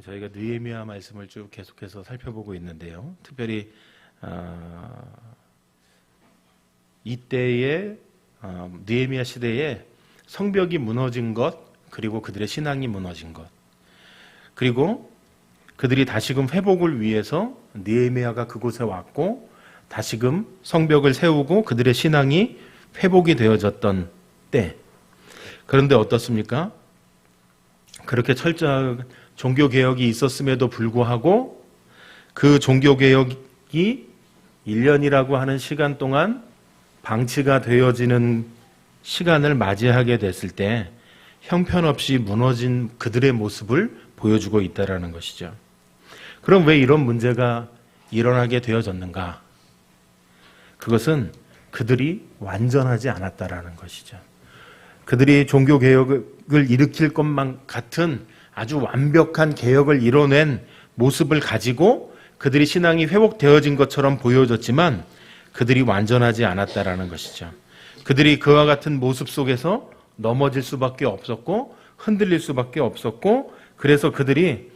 저희가 느헤미야 말씀을 쭉 계속해서 살펴보고 있는데요. 특별히 이때의 느헤미야 시대에 성벽이 무너진 것, 그리고 그들의 신앙이 무너진 것, 그리고 그들이 다시금 회복을 위해서 느헤미야가 그곳에 왔고 다시금 성벽을 세우고 그들의 신앙이 회복이 되어졌던 때. 그런데 어떻습니까? 그렇게 철저한 종교개혁이 있었음에도 불구하고 그 종교개혁이 1년이라고 하는 시간 동안 방치가 되어지는 시간을 맞이하게 됐을 때 형편없이 무너진 그들의 모습을 보여주고 있다는 것이죠. 그럼 왜 이런 문제가 일어나게 되어졌는가? 그것은 그들이 완전하지 않았다라는 것이죠. 그들이 종교개혁을 일으킬 것만 같은 아주 완벽한 개혁을 이뤄낸 모습을 가지고 그들이 신앙이 회복되어진 것처럼 보여졌지만 그들이 완전하지 않았다라는 것이죠. 그들이 그와 같은 모습 속에서 넘어질 수밖에 없었고 흔들릴 수밖에 없었고, 그래서 그들이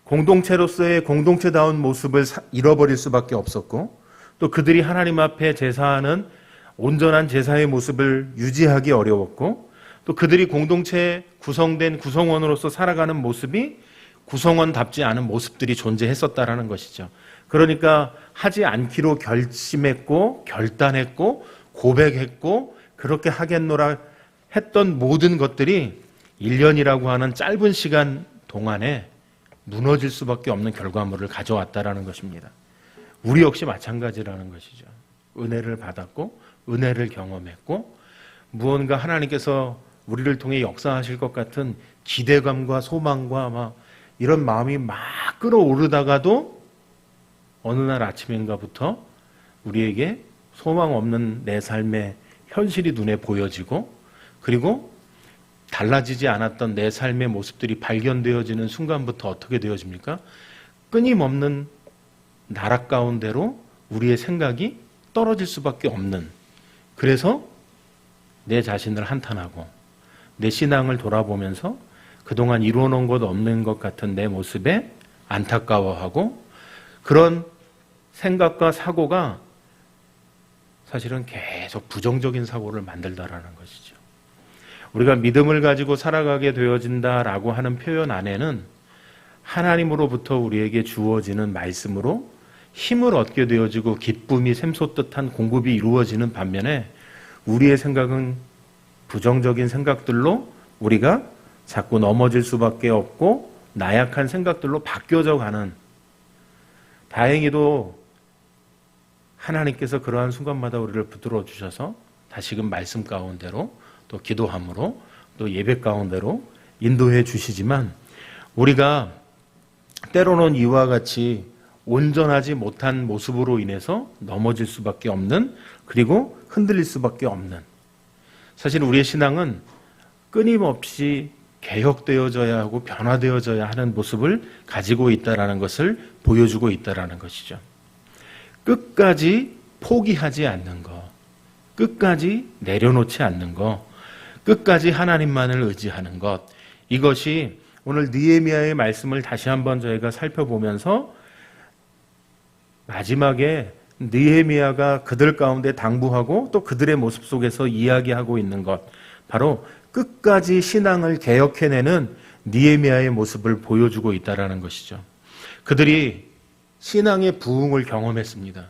공동체로서의 공동체다운 모습을 잃어버릴 수밖에 없었고, 또 그들이 하나님 앞에 제사하는 온전한 제사의 모습을 유지하기 어려웠고, 또 그들이 공동체에 구성된 구성원으로서 살아가는 모습이 구성원답지 않은 모습들이 존재했었다라는 것이죠. 그러니까 하지 않기로 결심했고 결단했고 고백했고 그렇게 하겠노라 했던 모든 것들이 1년이라고 하는 짧은 시간 동안에 무너질 수밖에 없는 결과물을 가져왔다라는 것입니다. 우리 역시 마찬가지라는 것이죠. 은혜를 받았고 은혜를 경험했고 무언가 하나님께서 우리를 통해 역사하실 것 같은 기대감과 소망과 막 이런 마음이 막 끌어오르다가도 어느 날 아침인가부터 우리에게 소망 없는 내 삶의 현실이 눈에 보여지고, 그리고 달라지지 않았던 내 삶의 모습들이 발견되어지는 순간부터 어떻게 되어집니까? 끊임없는 나락 가운데로 우리의 생각이 떨어질 수밖에 없는, 그래서 내 자신을 한탄하고 내 신앙을 돌아보면서 그동안 이루어놓은 것 없는 것 같은 내 모습에 안타까워하고, 그런 생각과 사고가 사실은 계속 부정적인 사고를 만들다라는 것이죠. 우리가 믿음을 가지고 살아가게 되어진다라고 하는 표현 안에는 하나님으로부터 우리에게 주어지는 말씀으로 힘을 얻게 되어지고 기쁨이 샘솟듯한 공급이 이루어지는 반면에, 우리의 생각은 부정적인 생각들로 우리가 자꾸 넘어질 수밖에 없고 나약한 생각들로 바뀌어져 가는, 다행히도 하나님께서 그러한 순간마다 우리를 붙들어 주셔서 다시금 말씀 가운데로 또 기도함으로 또 예배 가운데로 인도해 주시지만, 우리가 때로는 이와 같이 온전하지 못한 모습으로 인해서 넘어질 수밖에 없는, 그리고 흔들릴 수밖에 없는, 사실 우리의 신앙은 끊임없이 개혁되어져야 하고 변화되어져야 하는 모습을 가지고 있다는 것을 보여주고 있다는 것이죠. 끝까지 포기하지 않는 것, 끝까지 내려놓지 않는 것, 끝까지 하나님만을 의지하는 것, 이것이 오늘 느헤미야의 말씀을 다시 한번 저희가 살펴보면서 마지막에 느헤미야가 그들 가운데 당부하고 또 그들의 모습 속에서 이야기하고 있는 것, 바로 끝까지 신앙을 개혁해내는 느헤미야의 모습을 보여주고 있다는 것이죠. 그들이 신앙의 부흥을 경험했습니다.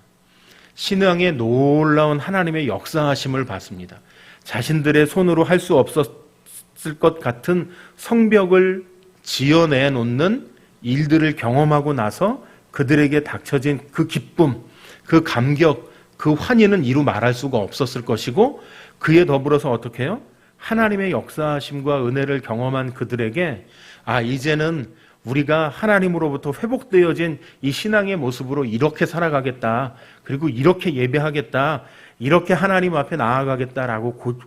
신앙의 놀라운 하나님의 역사하심을 봤습니다. 자신들의 손으로 할 수 없었을 것 같은 성벽을 지어내 놓는 일들을 경험하고 나서 그들에게 닥쳐진 그 기쁨, 그 감격, 그 환희는 이루 말할 수가 없었을 것이고, 그에 더불어서 어떻게 해요? 하나님의 역사하심과 은혜를 경험한 그들에게 이제는 우리가 하나님으로부터 회복되어진 이 신앙의 모습으로 이렇게 살아가겠다, 그리고 이렇게 예배하겠다, 이렇게 하나님 앞에 나아가겠다라고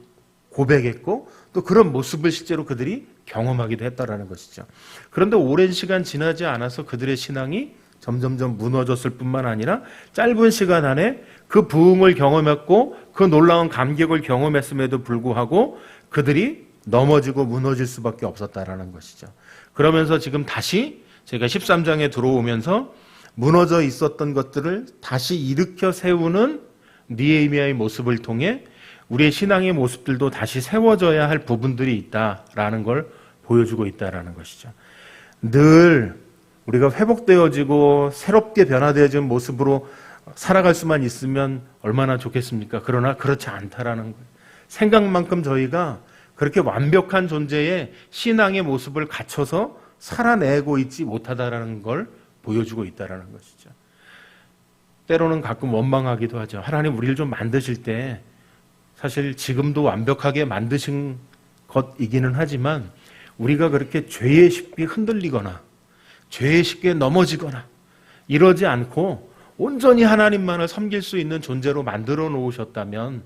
고백했고, 또 그런 모습을 실제로 그들이 경험하기도 했다라는 것이죠. 그런데 오랜 시간 지나지 않아서 그들의 신앙이 점점점 무너졌을 뿐만 아니라 짧은 시간 안에 그 부흥을 경험했고 그 놀라운 감격을 경험했음에도 불구하고 그들이 넘어지고 무너질 수밖에 없었다라는 것이죠. 그러면서 지금 다시 제가 13장에 들어오면서 무너져 있었던 것들을 다시 일으켜 세우는 느헤미야의 모습을 통해 우리의 신앙의 모습들도 다시 세워져야 할 부분들이 있다라는 걸 보여주고 있다라는 것이죠. 늘 우리가 회복되어지고 새롭게 변화되어진 모습으로 살아갈 수만 있으면 얼마나 좋겠습니까? 그러나 그렇지 않다라는 거예요. 생각만큼 저희가 그렇게 완벽한 존재의 신앙의 모습을 갖춰서 살아내고 있지 못하다라는 걸 보여주고 있다라는 것이죠. 때로는 가끔 원망하기도 하죠. 하나님 우리를 좀 만드실 때 사실 지금도 완벽하게 만드신 것이기는 하지만 우리가 그렇게 죄에 쉽게 흔들리거나 죄에 쉽게 넘어지거나 이러지 않고 온전히 하나님만을 섬길 수 있는 존재로 만들어 놓으셨다면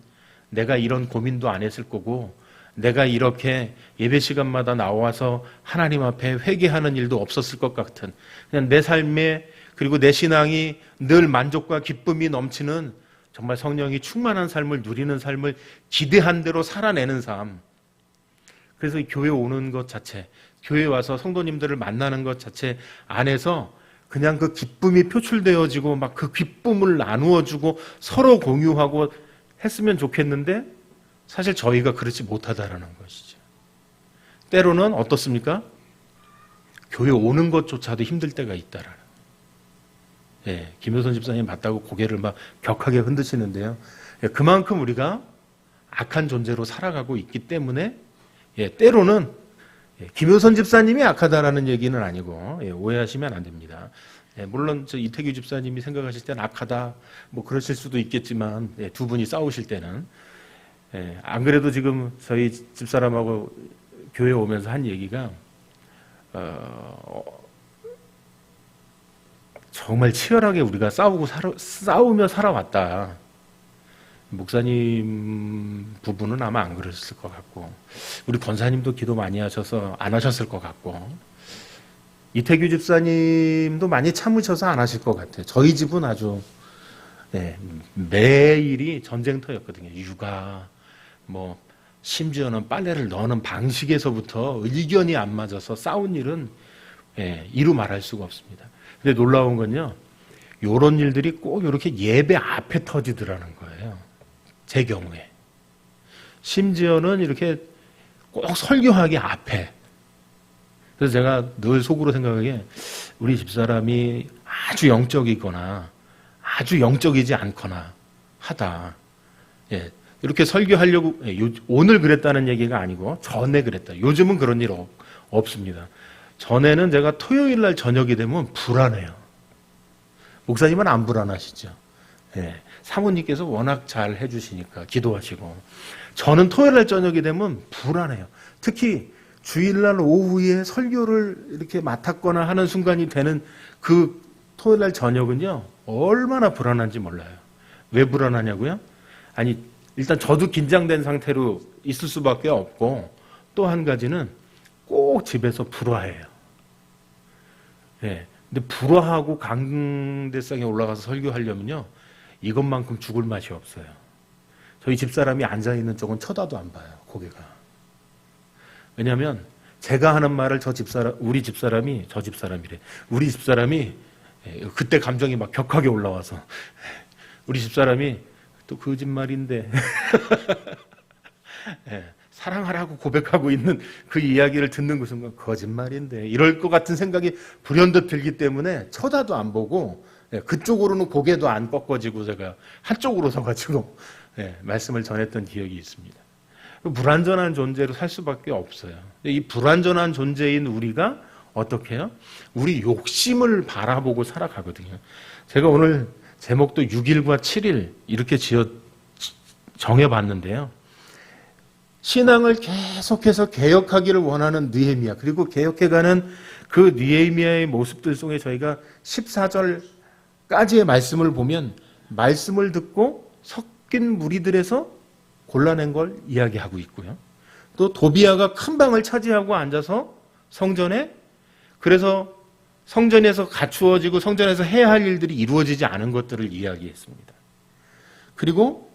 내가 이런 고민도 안 했을 거고 내가 이렇게 예배 시간마다 나와서 하나님 앞에 회개하는 일도 없었을 것 같은 그냥 내 삶에 그리고 내 신앙이 늘 만족과 기쁨이 넘치는 정말 성령이 충만한 삶을 누리는 삶을 기대한 대로 살아내는 삶. 그래서 이 교회 오는 것 자체, 교회 와서 성도님들을 만나는 것 자체 안에서 그냥 그 기쁨이 표출되어지고 막 그 기쁨을 나누어주고 서로 공유하고 했으면 좋겠는데 사실 저희가 그렇지 못하다라는 것이죠. 때로는 어떻습니까? 교회 오는 것조차도 힘들 때가 있다라는. 예, 김효선 집사님 맞다고 고개를 막 격하게 흔드시는데요. 예, 그만큼 우리가 악한 존재로 살아가고 있기 때문에 때로는 김효선 집사님이 악하다라는 얘기는 아니고 오해하시면 안 됩니다. 물론 저 이태규 집사님이 생각하실 때는 악하다 뭐 그러실 수도 있겠지만 두 분이 싸우실 때는 안 그래도 지금 저희 집사람하고 교회 오면서 한 얘기가 정말 치열하게 우리가 싸우며 살아왔다. 목사님 부부는 아마 안 그러셨을 것 같고 우리 권사님도 기도 많이 하셔서 안 하셨을 것 같고 이태규 집사님도 많이 참으셔서 안 하실 것 같아요. 저희 집은 아주 매일이 전쟁터였거든요. 육아 뭐 심지어는 빨래를 넣는 방식에서부터 의견이 안 맞아서 싸운 일은 이루 말할 수가 없습니다. 근데 놀라운 건요. 이런 일들이 꼭 이렇게 예배 앞에 터지더라는 거예요. 제 경우에. 심지어는 이렇게 꼭 설교하기 앞에. 그래서 제가 늘 속으로 생각하기에 우리 집사람이 아주 영적이거나 아주 영적이지 않거나 하다. 이렇게 설교하려고 오늘 그랬다는 얘기가 아니고 전에 그랬다. 요즘은 그런 일 없습니다. 전에는 제가 토요일 날 저녁이 되면 불안해요. 목사님은 안 불안하시죠? 사모님께서 워낙 잘 해주시니까 기도하시고 저는 토요일 날 저녁이 되면 불안해요. 특히 주일날 오후에 설교를 이렇게 맡았거나 하는 순간이 되는 그 토요일 날 저녁은요 얼마나 불안한지 몰라요. 왜 불안하냐고요? 아니 일단 저도 긴장된 상태로 있을 수밖에 없고 또 한 가지는 꼭 집에서 불화해요. 근데 불화하고 강대상에 올라가서 설교하려면요 이것만큼 죽을 맛이 없어요. 저희 집사람이 앉아있는 쪽은 쳐다도 안 봐요. 고개가. 왜냐하면 제가 하는 말을 우리 집사람이 그때 감정이 막 격하게 올라와서 우리 집사람이 또 거짓말인데 사랑하라고 고백하고 있는 그 이야기를 듣는 그 순간 거짓말인데 이럴 것 같은 생각이 불현듯 들기 때문에 쳐다도 안 보고 그쪽으로는 고개도 안 꺾어지고 제가 한쪽으로 서가지고 말씀을 전했던 기억이 있습니다. 불완전한 존재로 살 수밖에 없어요. 이 불완전한 존재인 우리가 어떻게 해요? 우리 욕심을 바라보고 살아가거든요. 제가 오늘 제목도 6일과 7일 이렇게 정해봤는데요. 신앙을 계속해서 개혁하기를 원하는 느헤미야 그리고 개혁해가는 그 느헤미야의 모습들 속에 저희가 14절까지의 말씀을 보면 말씀을 듣고 섞인 무리들에서 골라낸 걸 이야기하고 있고요. 또 도비아가 큰 방을 차지하고 앉아서 성전에 그래서 성전에서 갖추어지고 성전에서 해야 할 일들이 이루어지지 않은 것들을 이야기했습니다. 그리고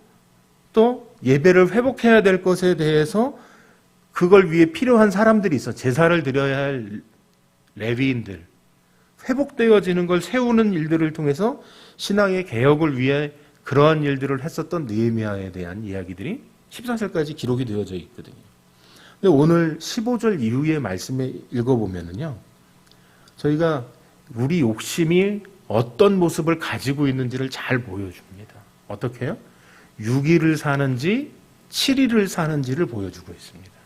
또 예배를 회복해야 될 것에 대해서 그걸 위해 필요한 사람들이 있어. 제사를 드려야 할 레위인들, 회복되어지는 걸 세우는 일들을 통해서 신앙의 개혁을 위해 그러한 일들을 했었던 느헤미야에 대한 이야기들이 14절까지 기록이 되어져 있거든요. 근데 오늘 15절 이후의 말씀에 읽어보면은요, 저희가 우리 욕심이 어떤 모습을 가지고 있는지를 잘 보여줍니다. 어떻게 해요? 6일을 사는지 7일을 사는지를 보여주고 있습니다.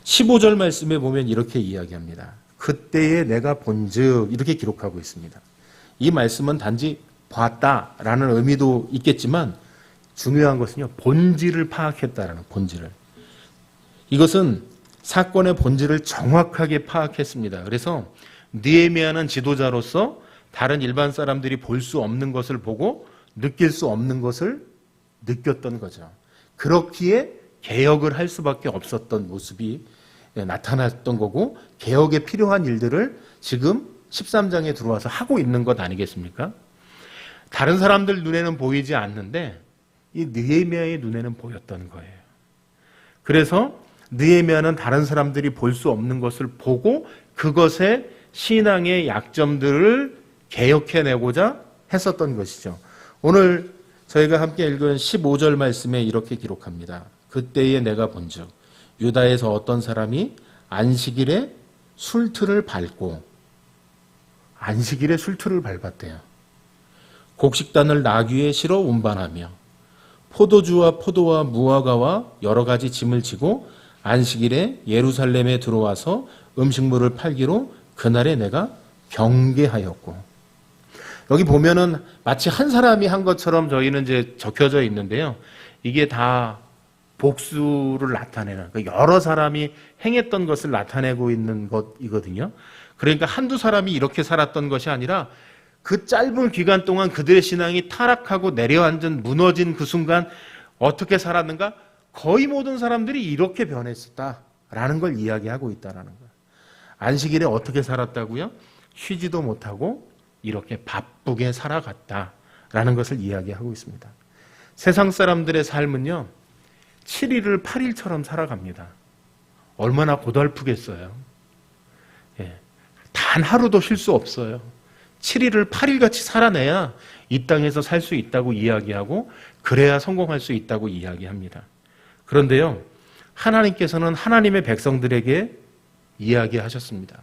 15절 말씀에 보면 이렇게 이야기합니다. 그때에 내가 본즉 이렇게 기록하고 있습니다. 이 말씀은 단지 봤다라는 의미도 있겠지만 중요한 것은요, 본질을 파악했다라는 본질을. 이것은 사건의 본질을 정확하게 파악했습니다. 그래서 느헤미야는 지도자로서 다른 일반 사람들이 볼 수 없는 것을 보고 느낄 수 없는 것을 느꼈던 거죠. 그렇기에 개혁을 할 수밖에 없었던 모습이 나타났던 거고, 개혁에 필요한 일들을 지금 13장에 들어와서 하고 있는 것 아니겠습니까? 다른 사람들 눈에는 보이지 않는데 이 느헤미야의 눈에는 보였던 거예요. 그래서 느헤미야는 다른 사람들이 볼 수 없는 것을 보고 그것의 신앙의 약점들을 개혁해내고자 했었던 것이죠. 오늘 저희가 함께 읽은 15절 말씀에 이렇게 기록합니다. 그때에 내가 본즉 유다에서 어떤 사람이 안식일에 술틀을 밟고, 안식일에 술틀을 밟았대요. 곡식단을 나귀에 실어 운반하며 포도주와 포도와 무화과와 여러 가지 짐을 지고 안식일에 예루살렘에 들어와서 음식물을 팔기로 그날에 내가 경계하였고. 여기 보면은 마치 한 사람이 한 것처럼 저희는 이제 적혀져 있는데요. 이게 다 복수를 나타내는, 여러 사람이 행했던 것을 나타내고 있는 것이거든요. 그러니까 한두 사람이 이렇게 살았던 것이 아니라 그 짧은 기간 동안 그들의 신앙이 타락하고 내려앉은, 무너진 그 순간 어떻게 살았는가? 거의 모든 사람들이 이렇게 변했었다라는 걸 이야기하고 있다는 거예요. 안식일에 어떻게 살았다고요? 쉬지도 못하고 이렇게 바쁘게 살아갔다라는 것을 이야기하고 있습니다. 세상 사람들의 삶은요, 7일을 8일처럼 살아갑니다. 얼마나 고달프겠어요. 예. 단 하루도 쉴 수 없어요. 7일을 8일같이 살아내야 이 땅에서 살 수 있다고 이야기하고 그래야 성공할 수 있다고 이야기합니다. 그런데요, 하나님께서는 하나님의 백성들에게 이야기하셨습니다.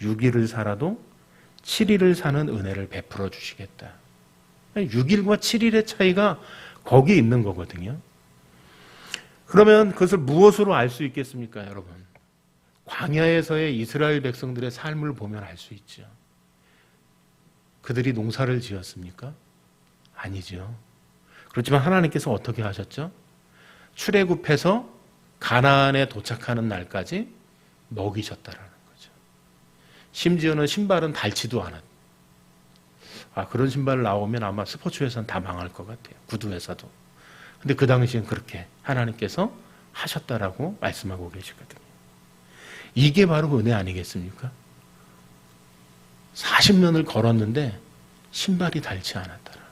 6일을 살아도 7일을 사는 은혜를 베풀어 주시겠다. 6일과 7일의 차이가 거기 있는 거거든요. 그러면 그것을 무엇으로 알 수 있겠습니까, 여러분? 광야에서의 이스라엘 백성들의 삶을 보면 알 수 있죠. 그들이 농사를 지었습니까? 아니죠. 그렇지만 하나님께서 어떻게 하셨죠? 출애굽해서 가나안에 도착하는 날까지 먹이셨다라는 거죠. 심지어는 신발은 닳지도 않았. 그런 신발 나오면 아마 스포츠회사는 다 망할 것 같아요. 구두회사도. 근데 그 당시엔 그렇게 하나님께서 하셨다라고 말씀하고 계시거든요. 이게 바로 은혜 아니겠습니까? 40년을 걸었는데 신발이 닳지 않았다라는 거.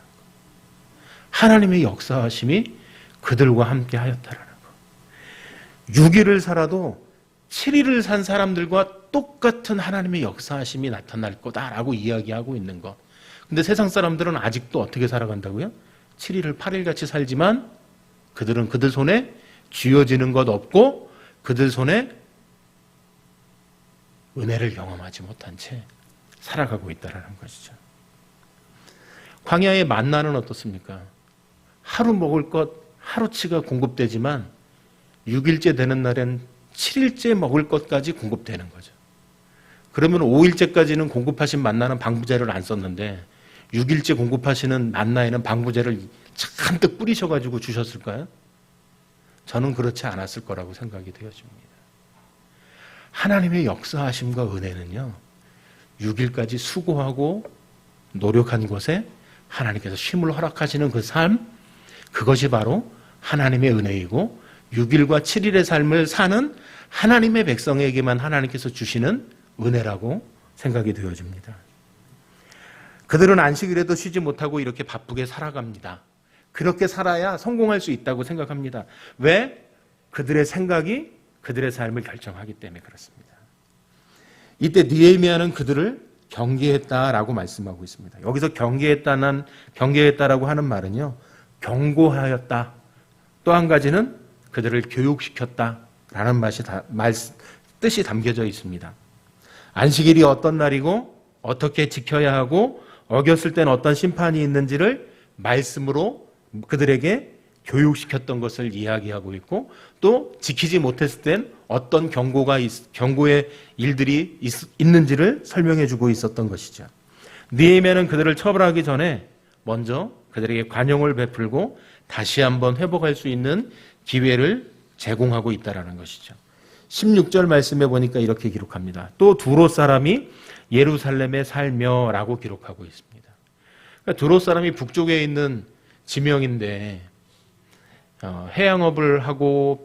하나님의 역사하심이 그들과 함께 하였다라는 거. 6일을 살아도 7일을 산 사람들과 똑같은 하나님의 역사하심이 나타날 거다라고 이야기하고 있는 것. 근데 세상 사람들은 아직도 어떻게 살아간다고요? 7일을 8일같이 살지만 그들은 그들 손에 쥐어지는 것 없고 그들 손에 은혜를 경험하지 못한 채 살아가고 있다는 것이죠. 광야의 만나는 어떻습니까? 하루 먹을 것 하루치가 공급되지만 6일째 되는 날엔 7일째 먹을 것까지 공급되는 거죠. 그러면 5일째까지는 공급하신 만나는 방부제를 안 썼는데 6일째 공급하시는 만나에는 방부제를 잔뜩 뿌리셔가지고 주셨을까요? 저는 그렇지 않았을 거라고 생각이 되어집니다. 하나님의 역사하심과 은혜는요, 6일까지 수고하고 노력한 것에 하나님께서 쉼을 허락하시는 그 삶, 그것이 바로 하나님의 은혜이고 6일과 7일의 삶을 사는 하나님의 백성에게만 하나님께서 주시는 은혜라고 생각이 되어집니다. 그들은 안식일에도 쉬지 못하고 이렇게 바쁘게 살아갑니다. 그렇게 살아야 성공할 수 있다고 생각합니다. 왜? 그들의 생각이 그들의 삶을 결정하기 때문에 그렇습니다. 이때 느헤미야는 그들을 경계했다라고 말씀하고 있습니다. 여기서 경계했다라고 하는 말은요, 경고하였다. 또 한 가지는 그들을 교육시켰다라는 뜻이 담겨져 있습니다. 안식일이 어떤 날이고 어떻게 지켜야 하고 어겼을 때는 어떤 심판이 있는지를 말씀으로 그들에게 교육시켰던 것을 이야기하고 있고, 또 지키지 못했을 땐 어떤 경고의 일들이 있는지를 설명해 주고 있었던 것이죠. 느헤미야는 그들을 처벌하기 전에 먼저 그들에게 관용을 베풀고 다시 한번 회복할 수 있는 기회를 제공하고 있다는 것이죠. 16절 말씀에 보니까 이렇게 기록합니다. 또 두롯 사람이 예루살렘에 살며 라고 기록하고 있습니다. 그러니까 두롯 사람이 북쪽에 있는 지명인데 해양업을 하고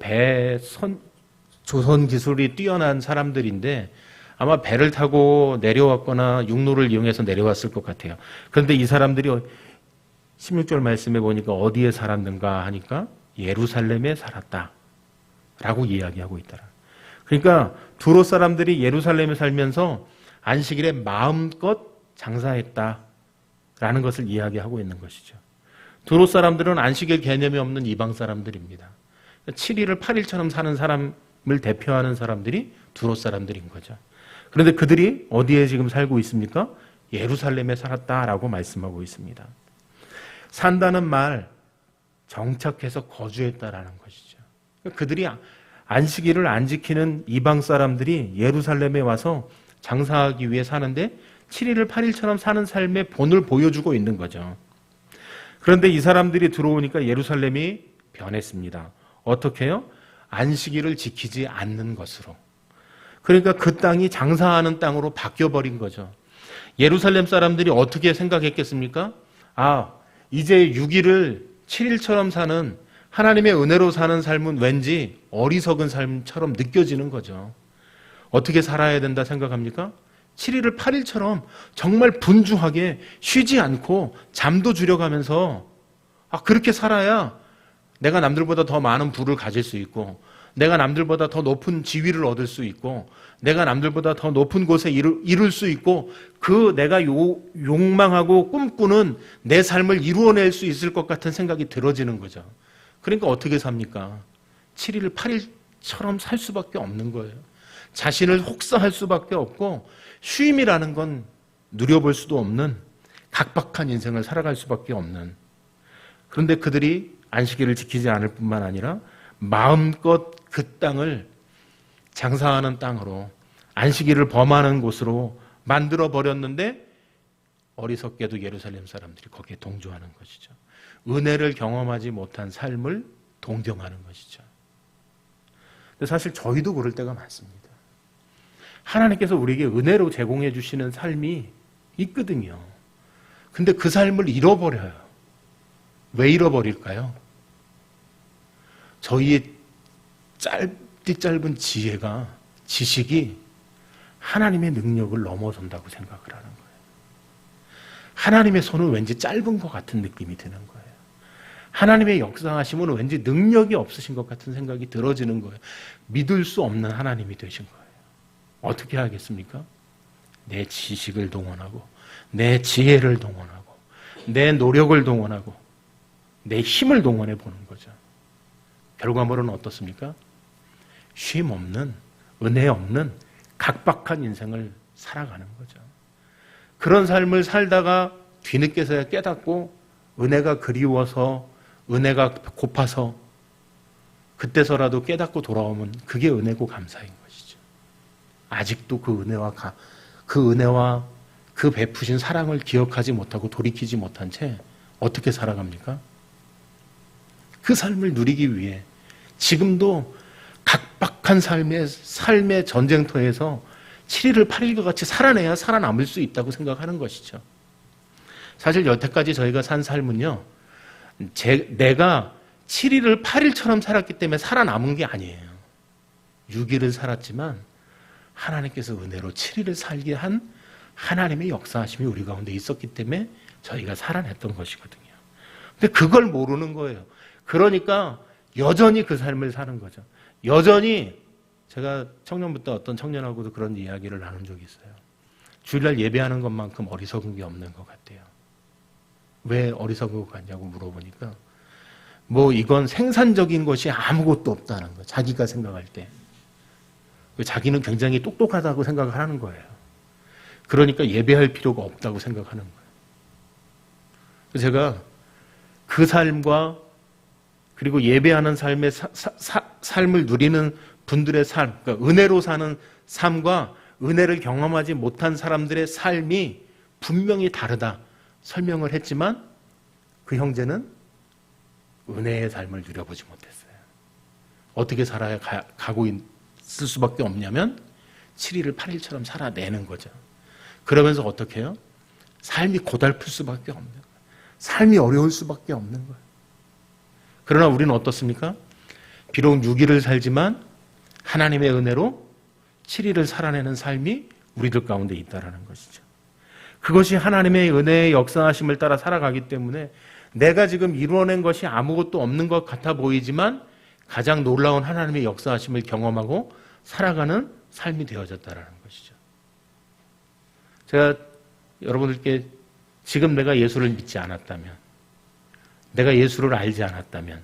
조선 기술이 뛰어난 사람들인데 아마 배를 타고 내려왔거나 육로를 이용해서 내려왔을 것 같아요. 그런데 이 사람들이 16절 말씀에 보니까 어디에 살았는가 하니까 예루살렘에 살았다라고 이야기하고 있더라. 그러니까 두롯 사람들이 예루살렘에 살면서 안식일에 마음껏 장사했다라는 것을 이야기하고 있는 것이죠. 두롯 사람들은 안식일 개념이 없는 이방 사람들입니다. 7일을 8일처럼 사는 사람을 대표하는 사람들이 두롯 사람들인 거죠. 그런데 그들이 어디에 지금 살고 있습니까? 예루살렘에 살았다라고 말씀하고 있습니다. 산다는 말, 정착해서 거주했다라는 것이죠. 그들이 안식일을 안 지키는 이방 사람들이 예루살렘에 와서 장사하기 위해 사는데 7일을 8일처럼 사는 삶의 본을 보여주고 있는 거죠. 그런데 이 사람들이 들어오니까 예루살렘이 변했습니다. 어떻게 해요? 안식일을 지키지 않는 것으로. 그러니까 그 땅이 장사하는 땅으로 바뀌어버린 거죠. 예루살렘 사람들이 어떻게 생각했겠습니까? 이제 6일을 7일처럼 사는, 하나님의 은혜로 사는 삶은 왠지 어리석은 삶처럼 느껴지는 거죠. 어떻게 살아야 된다 생각합니까? 7일을 8일처럼 정말 분주하게 쉬지 않고 잠도 줄여가면서 그렇게 살아야 내가 남들보다 더 많은 부를 가질 수 있고, 내가 남들보다 더 높은 지위를 얻을 수 있고, 내가 남들보다 더 높은 곳에 이룰 수 있고, 내가 욕망하고 꿈꾸는 내 삶을 이루어낼 수 있을 것 같은 생각이 들어지는 거죠. 그러니까 어떻게 삽니까? 7일 8일처럼 살 수밖에 없는 거예요. 자신을 혹사할 수밖에 없고, 쉼이라는 건 누려볼 수도 없는 각박한 인생을 살아갈 수밖에 없는. 그런데 그들이 안식일을 지키지 않을 뿐만 아니라 마음껏 그 땅을 장사하는 땅으로, 안식일을 범하는 곳으로 만들어 버렸는데, 어리석게도 예루살렘 사람들이 거기에 동조하는 것이죠. 은혜를 경험하지 못한 삶을 동경하는 것이죠. 근데 사실 저희도 그럴 때가 많습니다. 하나님께서 우리에게 은혜로 제공해 주시는 삶이 있거든요. 근데 그 삶을 잃어버려요. 왜 잃어버릴까요? 저희의 짧은 지식이 하나님의 능력을 넘어선다고 생각을 하는 거예요. 하나님의 손은 왠지 짧은 것 같은 느낌이 드는 거예요. 하나님의 역사하심은 왠지 능력이 없으신 것 같은 생각이 들어지는 거예요. 믿을 수 없는 하나님이 되신 거예요. 어떻게 하겠습니까? 내 지식을 동원하고, 내 지혜를 동원하고, 내 노력을 동원하고, 내 힘을 동원해 보는 거죠. 결과물은 어떻습니까? 쉼 없는, 은혜 없는 각박한 인생을 살아가는 거죠. 그런 삶을 살다가 뒤늦게서야 깨닫고, 은혜가 그리워서, 은혜가 고파서 그때서라도 깨닫고 돌아오면 그게 은혜고 감사인 것이죠. 아직도 그 은혜와 그 베푸신 사랑을 기억하지 못하고 돌이키지 못한 채 어떻게 살아갑니까? 그 삶을 누리기 위해 지금도 각박한 삶의 전쟁터에서 7일을 8일과 같이 살아내야 살아남을 수 있다고 생각하는 것이죠. 사실 여태까지 저희가 산 삶은요, 내가 7일을 8일처럼 살았기 때문에 살아남은 게 아니에요. 6일을 살았지만 하나님께서 은혜로 7일을 살게 한 하나님의 역사하심이 우리 가운데 있었기 때문에 저희가 살아냈던 것이거든요. 근데 그걸 모르는 거예요. 그러니까 여전히 그 삶을 사는 거죠. 여전히 제가 청년부 때 어떤 청년하고도 그런 이야기를 나눈 적이 있어요. 주일날 예배하는 것만큼 어리석은 게 없는 것 같아요. 왜 어리석은 것 같냐고 물어보니까 뭐 이건 생산적인 것이 아무것도 없다는 거예요. 자기가 생각할 때. 자기는 굉장히 똑똑하다고 생각을 하는 거예요. 그러니까 예배할 필요가 없다고 생각하는 거예요. 제가 그 삶과 그리고 예배하는 삶의 삶을 누리는 분들의 삶, 그러니까 은혜로 사는 삶과 은혜를 경험하지 못한 사람들의 삶이 분명히 다르다 설명을 했지만 그 형제는 은혜의 삶을 누려보지 못했어요. 어떻게 살아야 가고 있을 수밖에 없냐면 7일을 8일처럼 살아내는 거죠. 그러면서 어떻게 해요? 삶이 고달플 수밖에 없는 거예요. 삶이 어려울 수밖에 없는 거예요. 그러나 우리는 어떻습니까? 비록 6일을 살지만 하나님의 은혜로 7일을 살아내는 삶이 우리들 가운데 있다는 것이죠. 그것이 하나님의 은혜의 역사하심을 따라 살아가기 때문에 내가 지금 이루어낸 것이 아무것도 없는 것 같아 보이지만 가장 놀라운 하나님의 역사하심을 경험하고 살아가는 삶이 되어졌다는 것이죠. 제가 여러분들께 지금 내가 예수를 믿지 않았다면, 내가 예수를 알지 않았다면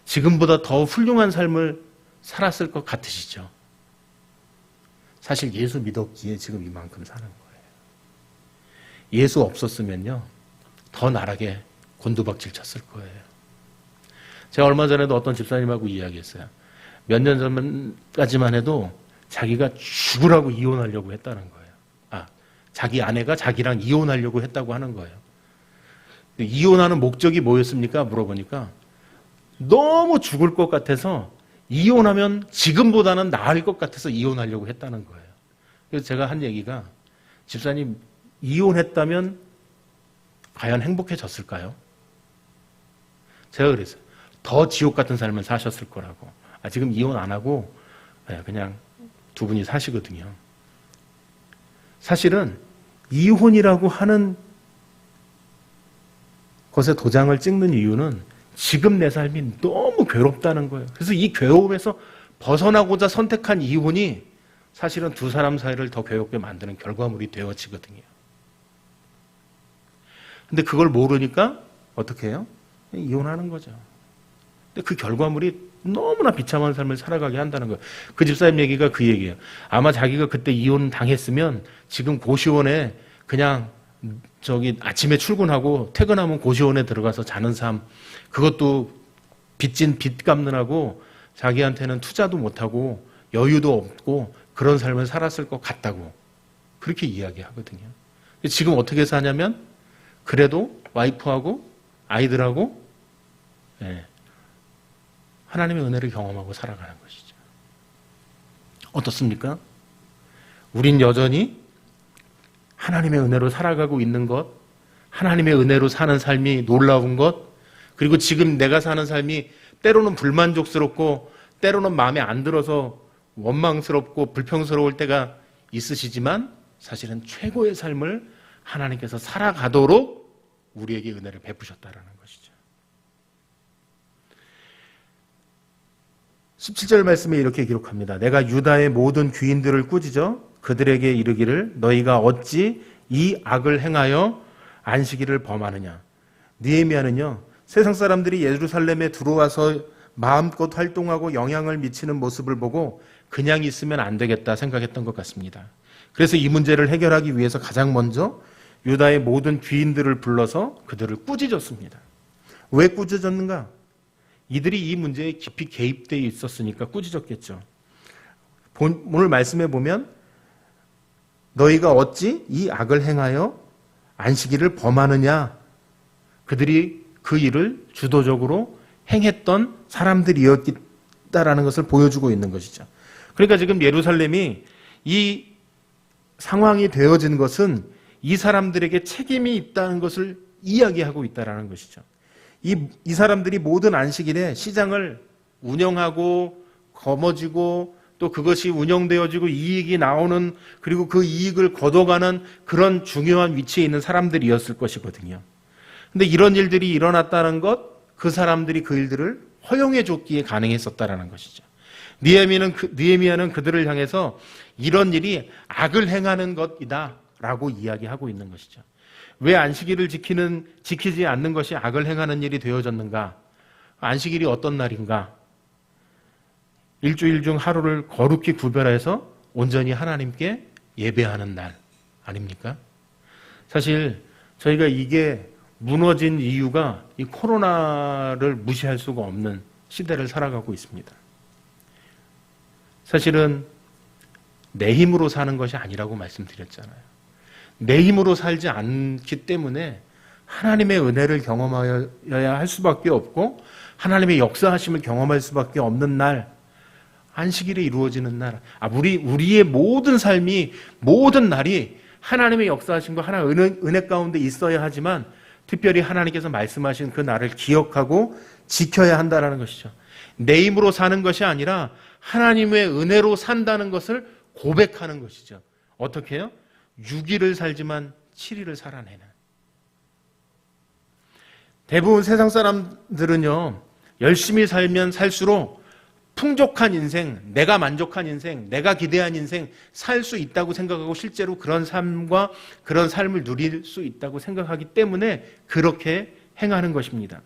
지금보다 더 훌륭한 삶을 살았을 것 같으시죠? 사실 예수 믿었기에 지금 이만큼 사는 거예요. 예수 없었으면요 더 나락에 곤두박질 쳤을 거예요. 제가 얼마 전에도 어떤 집사님하고 이야기했어요. 몇 년 전까지만 해도 자기가 죽으라고 이혼하려고 했다는 거예요. 자기 아내가 자기랑 이혼하려고 했다고 하는 거예요. 이혼하는 목적이 뭐였습니까? 물어보니까 너무 죽을 것 같아서 이혼하면 지금보다는 나을 것 같아서 이혼하려고 했다는 거예요. 그래서 제가 한 얘기가 집사님 이혼했다면 과연 행복해졌을까요? 제가 그랬어요. 더 지옥 같은 삶을 사셨을 거라고. 지금 이혼 안 하고 그냥 두 분이 사시거든요. 사실은 이혼이라고 하는 것에 도장을 찍는 이유는 지금 내 삶이 너무 괴롭다는 거예요. 그래서 이 괴로움에서 벗어나고자 선택한 이혼이 사실은 두 사람 사이를 더 괴롭게 만드는 결과물이 되어지거든요. 근데 그걸 모르니까 어떻게 해요? 이혼하는 거죠. 근데 그 결과물이 너무나 비참한 삶을 살아가게 한다는 거예요. 그 집사님 얘기가 그 얘기예요. 아마 자기가 그때 이혼 당했으면 지금 고시원에 그냥 아침에 출근하고 퇴근하면 고시원에 들어가서 자는 삶, 그것도 빚진 빚 갚느라고 자기한테는 투자도 못하고 여유도 없고 그런 삶을 살았을 것 같다고 그렇게 이야기하거든요. 지금 어떻게 사냐면 그래도 와이프하고 아이들하고 하나님의 은혜를 경험하고 살아가는 것이죠. 어떻습니까? 우린 여전히 하나님의 은혜로 살아가고 있는 것, 하나님의 은혜로 사는 삶이 놀라운 것, 그리고 지금 내가 사는 삶이 때로는 불만족스럽고 때로는 마음에 안 들어서 원망스럽고 불평스러울 때가 있으시지만 사실은 최고의 삶을 하나님께서 살아가도록 우리에게 은혜를 베푸셨다는 것이죠. 17절 말씀에 이렇게 기록합니다. 내가 유다의 모든 귀인들을 꾸짖어 그들에게 이르기를 너희가 어찌 이 악을 행하여 안식일을 범하느냐. 느헤미야는요 세상 사람들이 예루살렘에 들어와서 마음껏 활동하고 영향을 미치는 모습을 보고 그냥 있으면 안 되겠다 생각했던 것 같습니다. 그래서 이 문제를 해결하기 위해서 가장 먼저 유다의 모든 귀인들을 불러서 그들을 꾸짖었습니다. 왜 꾸짖었는가? 이들이 이 문제에 깊이 개입되어 있었으니까 꾸짖었겠죠. 오늘 말씀해 보면 너희가 어찌 이 악을 행하여 안식일을 범하느냐. 그들이 그 일을 주도적으로 행했던 사람들이었다라는 것을 보여주고 있는 것이죠. 그러니까 지금 예루살렘이 이 상황이 되어진 것은 이 사람들에게 책임이 있다는 것을 이야기하고 있다는 것이죠. 이 사람들이 모든 안식일에 시장을 운영하고 거머쥐고 또 그것이 운영되어지고 이익이 나오는 그리고 그 이익을 거둬가는 그런 중요한 위치에 있는 사람들이었을 것이거든요. 근데 이런 일들이 일어났다는 것, 그 사람들이 그 일들을 허용해 줬기에 가능했었다라는 것이죠. 느헤미야는 그들을 향해서 이런 일이 악을 행하는 것이다 라고 이야기하고 있는 것이죠. 왜 안식일을 지키지 않는 것이 악을 행하는 일이 되어졌는가? 안식일이 어떤 날인가? 일주일 중 하루를 거룩히 구별해서 온전히 하나님께 예배하는 날 아닙니까? 사실 저희가 이게 무너진 이유가 이 코로나를 무시할 수가 없는 시대를 살아가고 있습니다. 사실은 내 힘으로 사는 것이 아니라고 말씀드렸잖아요. 내 힘으로 살지 않기 때문에 하나님의 은혜를 경험하여야 할 수밖에 없고 하나님의 역사하심을 경험할 수밖에 없는 날, 안식일이 이루어지는 날, 우리의 모든 삶이, 모든 날이 하나님의 역사하심과 하나님의 은혜 가운데 있어야 하지만 특별히 하나님께서 말씀하신 그 날을 기억하고 지켜야 한다는 것이죠. 내 힘으로 사는 것이 아니라 하나님의 은혜로 산다는 것을 고백하는 것이죠. 어떻게 해요? 6일을 살지만 7일을 살아내는. 대부분 세상 사람들은요, 열심히 살면 살수록 풍족한 인생, 내가 만족한 인생, 내가 기대한 인생 살 수 있다고 생각하고 실제로 그런 삶과 그런 삶을 누릴 수 있다고 생각하기 때문에 그렇게 행하는 것입니다.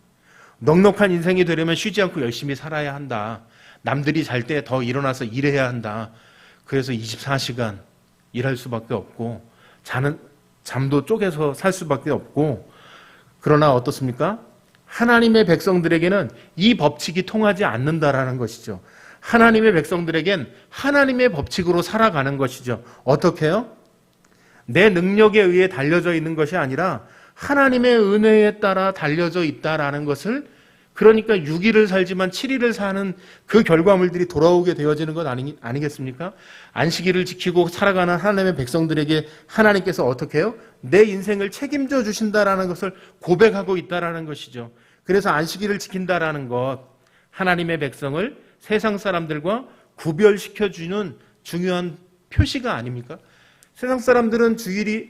넉넉한 인생이 되려면 쉬지 않고 열심히 살아야 한다. 남들이 잘 때 더 일어나서 일해야 한다. 그래서 24시간 일할 수밖에 없고 잠도 쪼개서 살 수밖에 없고, 그러나 어떻습니까? 하나님의 백성들에게는 이 법칙이 통하지 않는다라는 것이죠. 하나님의 백성들에겐 하나님의 법칙으로 살아가는 것이죠. 어떻게 해요? 내 능력에 의해 달려져 있는 것이 아니라 하나님의 은혜에 따라 달려져 있다라는 것을, 그러니까 6일을 살지만 7일을 사는 그 결과물들이 돌아오게 되어지는 것 아니겠습니까? 안식일을 지키고 살아가는 하나님의 백성들에게 하나님께서 어떻게 해요? 내 인생을 책임져 주신다라는 것을 고백하고 있다라는 것이죠. 그래서 안식일을 지킨다라는 것, 하나님의 백성을 세상 사람들과 구별시켜주는 중요한 표시가 아닙니까? 세상 사람들은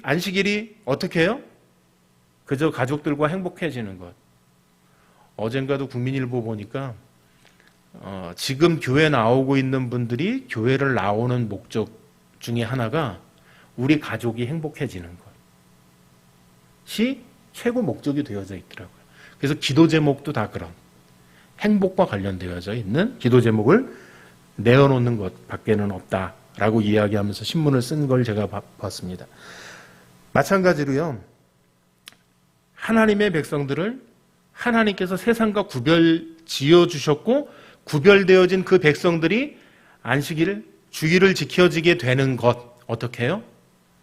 안식일이 어떻게 해요? 그저 가족들과 행복해지는 것. 어젠가도 국민일보 보니까 지금 교회 나오고 있는 분들이 교회를 나오는 목적 중에 하나가 우리 가족이 행복해지는 것이 최고 목적이 되어져 있더라고요. 그래서 기도 제목도 다 그런 행복과 관련되어져 있는 기도 제목을 내어놓는 것 밖에는 없다라고 이야기하면서 신문을 쓴 걸 제가 봤습니다. 마찬가지로요, 하나님의 백성들을 하나님께서 세상과 구별 지어주셨고 구별되어진 그 백성들이 안식일, 주일을 지켜지게 되는 것, 어떻게 해요?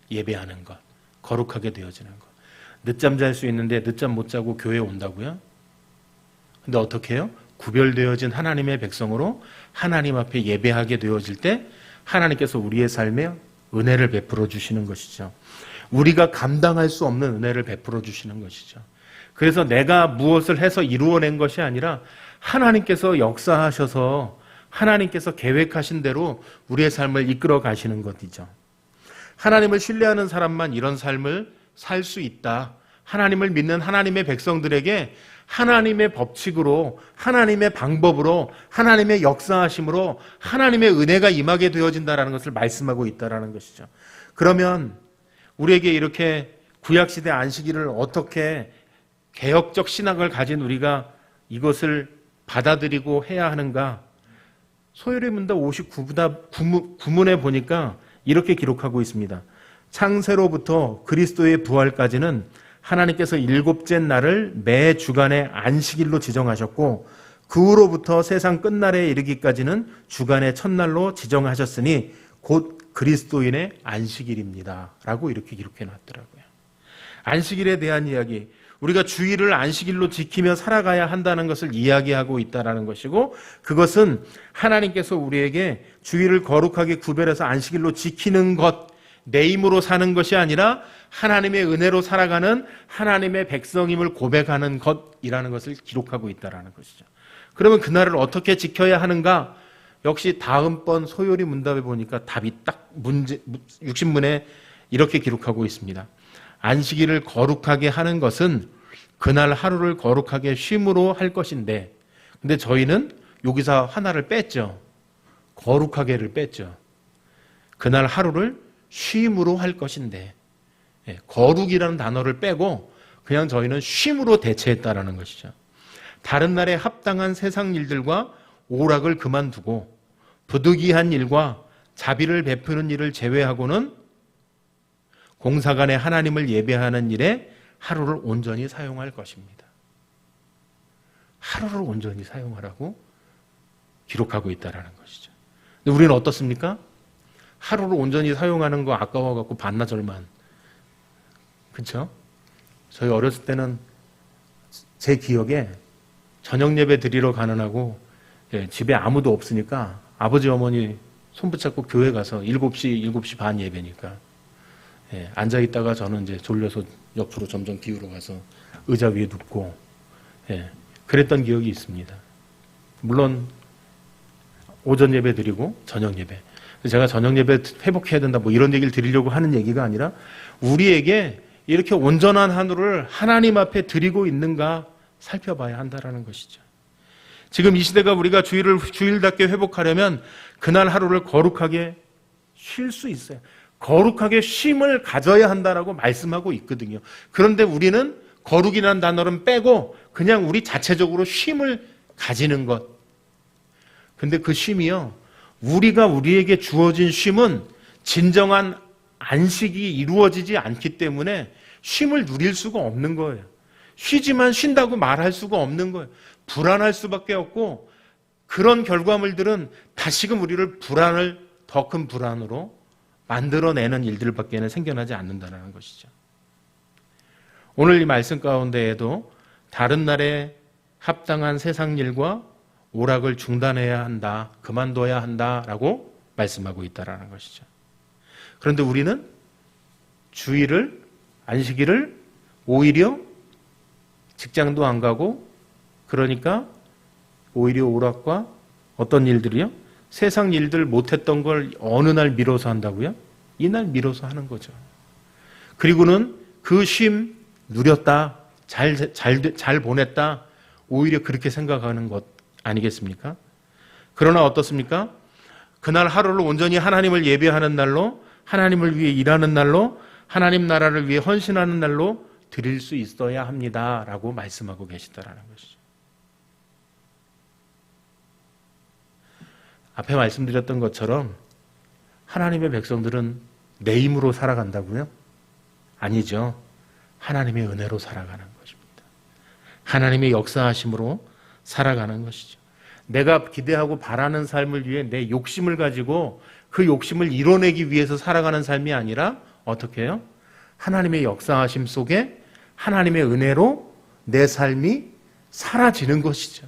예배하는 것, 거룩하게 되어지는 것. 늦잠 잘 수 있는데 늦잠 못 자고 교회에 온다고요? 근데 어떻게 해요? 구별되어진 하나님의 백성으로 하나님 앞에 예배하게 되어질 때 하나님께서 우리의 삶에 은혜를 베풀어 주시는 것이죠. 우리가 감당할 수 없는 은혜를 베풀어 주시는 것이죠. 그래서 내가 무엇을 해서 이루어낸 것이 아니라 하나님께서 역사하셔서 하나님께서 계획하신 대로 우리의 삶을 이끌어 가시는 것이죠. 하나님을 신뢰하는 사람만 이런 삶을 살 수 있다. 하나님을 믿는 하나님의 백성들에게 하나님의 법칙으로, 하나님의 방법으로, 하나님의 역사하심으로 하나님의 은혜가 임하게 되어진다는 것을 말씀하고 있다는 것이죠. 그러면 우리에게 이렇게 구약시대 안식일을 어떻게 개혁적 신학을 가진 우리가 이것을 받아들이고 해야 하는가? 소요리 문답 59문에 보니까 이렇게 기록하고 있습니다. 창세로부터 그리스도의 부활까지는 하나님께서 일곱째 날을 매 주간의 안식일로 지정하셨고 그 후로부터 세상 끝날에 이르기까지는 주간의 첫날로 지정하셨으니 곧 그리스도인의 안식일입니다. 라고 이렇게 기록해 놨더라고요. 안식일에 대한 이야기, 우리가 주일을 안식일로 지키며 살아가야 한다는 것을 이야기하고 있다는 것이고, 그것은 하나님께서 우리에게 주일을 거룩하게 구별해서 안식일로 지키는 것, 내 힘으로 사는 것이 아니라 하나님의 은혜로 살아가는 하나님의 백성임을 고백하는 것이라는 것을 기록하고 있다는 것이죠. 그러면 그날을 어떻게 지켜야 하는가? 역시 다음번 소요리 문답에 보니까 답이 딱 60문에 이렇게 기록하고 있습니다. 안식일을 거룩하게 하는 것은 그날 하루를 거룩하게 쉼으로 할 것인데, 근데 저희는 여기서 하나를 뺐죠. 거룩하게를 뺐죠. 그날 하루를 쉼으로 할 것인데, 거룩이라는 단어를 빼고 그냥 저희는 쉼으로 대체했다라는 것이죠. 다른 날에 합당한 세상 일들과 오락을 그만두고 부득이한 일과 자비를 베푸는 일을 제외하고는 공사간에 하나님을 예배하는 일에 하루를 온전히 사용할 것입니다. 하루를 온전히 사용하라고 기록하고 있다는 것이죠. 근데 우리는 어떻습니까? 하루를 온전히 사용하는 거 아까워갖고 반나절만. 그렇죠? 저희 어렸을 때는 제 기억에 저녁 예배 드리러 가느라고 집에 아무도 없으니까 아버지 어머니 손 붙잡고 교회 가서 7시 반 예배니까 앉아있다가 저는 이제 졸려서 옆으로 점점 기울어 가서 의자 위에 눕고 그랬던 기억이 있습니다. 물론 오전 예배 드리고 저녁 예배. 제가 저녁 예배 회복해야 된다 뭐 이런 얘기를 드리려고 하는 얘기가 아니라 우리에게 이렇게 온전한 하루를 하나님 앞에 드리고 있는가 살펴봐야 한다라는 것이죠. 지금 이 시대가 우리가 주일답게 회복하려면 그날 하루를 거룩하게 쉴 수 있어요. 거룩하게 쉼을 가져야 한다라고 말씀하고 있거든요. 그런데 우리는 거룩이라는 단어를 빼고 그냥 우리 자체적으로 쉼을 가지는 것. 근데 그 쉼이요, 우리가 우리에게 주어진 쉼은 진정한 안식이 이루어지지 않기 때문에 쉼을 누릴 수가 없는 거예요. 쉬지만 쉰다고 말할 수가 없는 거예요. 불안할 수밖에 없고 그런 결과물들은 다시금 우리를 더 큰 불안으로 만들어내는 일들밖에는 생겨나지 않는다는 것이죠. 오늘 이 말씀 가운데에도 다른 날에 합당한 세상 일과 오락을 중단해야 한다, 그만둬야 한다라고 말씀하고 있다는 것이죠. 그런데 우리는 주일을, 안식일을 오히려 직장도 안 가고 그러니까 오히려 오락과 어떤 일들이요? 세상 일들 못했던 걸 어느 날 미뤄서 한다고요? 이날 미뤄서 하는 거죠. 그리고는 그 쉼 누렸다, 잘 보냈다, 오히려 그렇게 생각하는 것 아니겠습니까? 그러나 어떻습니까? 그날 하루를 온전히 하나님을 예배하는 날로, 하나님을 위해 일하는 날로, 하나님 나라를 위해 헌신하는 날로 드릴 수 있어야 합니다라고 말씀하고 계시다라는 것이죠. 앞에 말씀드렸던 것처럼 하나님의 백성들은 내 힘으로 살아간다고요? 아니죠. 하나님의 은혜로 살아가는 것입니다. 하나님의 역사하심으로 살아가는 것이죠. 내가 기대하고 바라는 삶을 위해 내 욕심을 가지고 그 욕심을 이뤄내기 위해서 살아가는 삶이 아니라 어떻게 해요? 하나님의 역사하심 속에 하나님의 은혜로 내 삶이 사라지는 것이죠.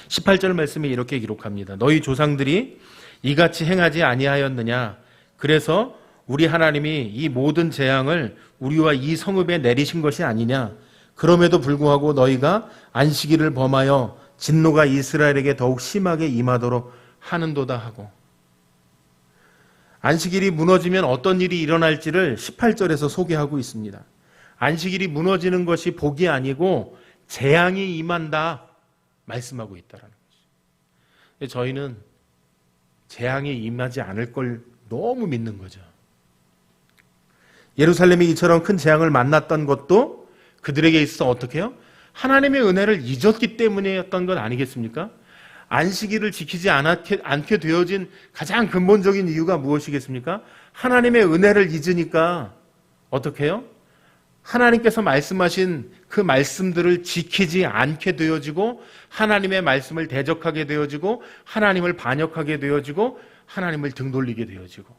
18절 말씀에 이렇게 기록합니다. 너희 조상들이 이같이 행하지 아니하였느냐? 그래서 우리 하나님이 이 모든 재앙을 우리와 이 성읍에 내리신 것이 아니냐? 그럼에도 불구하고 너희가 안식일을 범하여 진노가 이스라엘에게 더욱 심하게 임하도록 하는도다 하고, 안식일이 무너지면 어떤 일이 일어날지를 18절에서 소개하고 있습니다. 안식일이 무너지는 것이 복이 아니고 재앙이 임한다 말씀하고 있다는 거죠. 저희는 재앙이 임하지 않을 걸 너무 믿는 거죠. 예루살렘이 이처럼 큰 재앙을 만났던 것도 그들에게 있어서 어떻게 해요? 하나님의 은혜를 잊었기 때문이었던 것 아니겠습니까? 안식일을 지키지 않게 되어진 가장 근본적인 이유가 무엇이겠습니까? 하나님의 은혜를 잊으니까 어떻게 해요? 하나님께서 말씀하신 그 말씀들을 지키지 않게 되어지고 하나님의 말씀을 대적하게 되어지고 하나님을 반역하게 되어지고 하나님을 등돌리게 되어지고,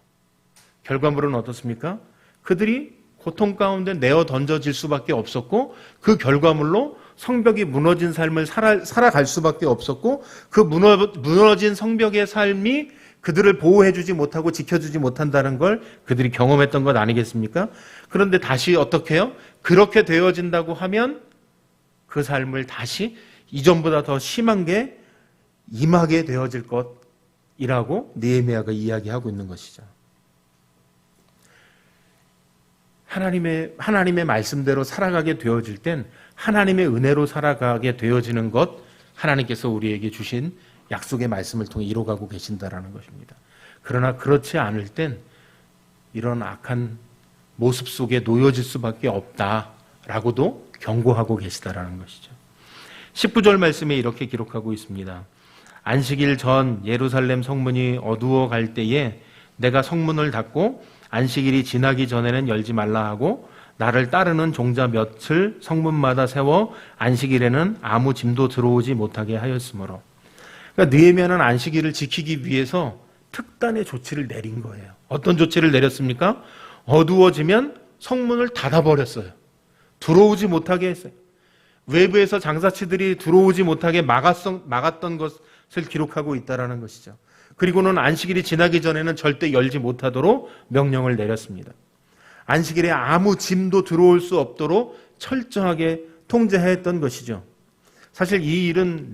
결과물은 어떻습니까? 그들이 고통 가운데 내어 던져질 수밖에 없었고 그 결과물로 성벽이 무너진 삶을 살아갈 수밖에 없었고 그 무너진 성벽의 삶이 그들을 보호해주지 못하고 지켜주지 못한다는 걸 그들이 경험했던 것 아니겠습니까? 그런데 다시 어떻게 해요? 그렇게 되어진다고 하면 그 삶을 다시 이전보다 더 심한 게 임하게 되어질 것이라고 느헤미야가 이야기하고 있는 것이죠. 하나님의 말씀대로 살아가게 되어질 땐 하나님의 은혜로 살아가게 되어지는 것, 하나님께서 우리에게 주신 약속의 말씀을 통해 이뤄가고 계신다라는 것입니다. 그러나 그렇지 않을 땐 이런 악한 모습 속에 놓여질 수밖에 없다라고도 경고하고 계시다라는 것이죠. 19절 말씀에 이렇게 기록하고 있습니다. 안식일 전 예루살렘 성문이 어두워 갈 때에 내가 성문을 닫고 안식일이 지나기 전에는 열지 말라 하고 나를 따르는 종자 몇을 성문마다 세워 안식일에는 아무 짐도 들어오지 못하게 하였으므로. 그러니까 느헤미야는 안식일을 지키기 위해서 특단의 조치를 내린 거예요. 어떤 조치를 내렸습니까? 어두워지면 성문을 닫아버렸어요. 들어오지 못하게 했어요. 외부에서 장사치들이 들어오지 못하게 막았던 것을 기록하고 있다는 것이죠. 그리고는 안식일이 지나기 전에는 절대 열지 못하도록 명령을 내렸습니다. 안식일에 아무 짐도 들어올 수 없도록 철저하게 통제했던 것이죠. 사실 이 일은